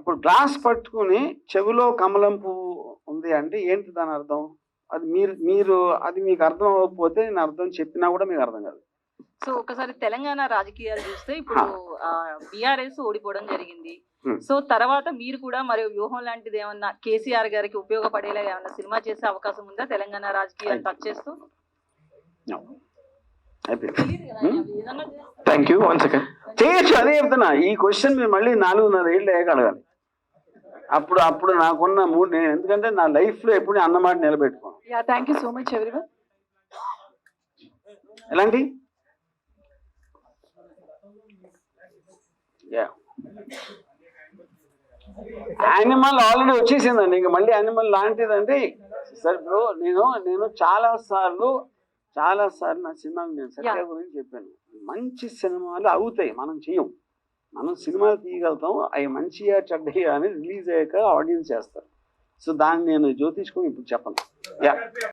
అప్పుడు గ్లాస్ పట్టుకుని చెవిలో కమలం పువ్వు ఉంది అంటే ఏంటి దాని అర్థం? అది మీరు మీరు అది మీకు అర్థం అవ్వకపోతే నేను అర్థం చెప్పినా కూడా మీకు అర్థం కాదు. సో ఒకసారి తెలంగాణ రాజకీయాలు చూస్తే ఇప్పుడు బీఆర్ఎస్ ఓడిపోవడం జరిగింది. సో తర్వాత మీరు కూడా మరి వ్యూహం లాంటిది ఏమన్నా కేసీఆర్ గారికి ఉపయోగపడేలా ఏమన్నా సినిమా చేసే అవకాశం ఉందా తెలంగాణ రాజకీయాలు టచ్ చేస్తూ? Thank you. వన్ సెకండ్ చేయొచ్చు, అదే చెప్తున్నా. ఈ క్వశ్చన్ మీరు మళ్ళీ 4.5 ఏళ్ళు అడగాలి. అప్పుడు అప్పుడు నాకున్న మూడు, నేను ఎందుకంటే నా లైఫ్ లో ఎప్పుడు అన్నమాట నిలబెట్టుకోను. Thank you so much everyone. ఎలాంటి యానిమల్ ఆల్రెడీ వచ్చేసిందండి, ఇంకా మళ్ళీ యానిమల్ లాంటిదంటే సార్ బ్రో. నేను చాలా సార్లు నా సినిమాలు నేను సత్య గురించి చెప్పాను. మంచి సినిమాలు అవుతాయి, మనం చెయ్యం. మనం సినిమాలు తీయగలుగుతాం, అవి మంచిగా చెడ్డగా అని రిలీజ్ అయ్యాక ఆడియన్స్ చేస్తారు. సో దాన్ని నేను జ్యోతిష్కం ఇప్పుడు చెప్పను. యా.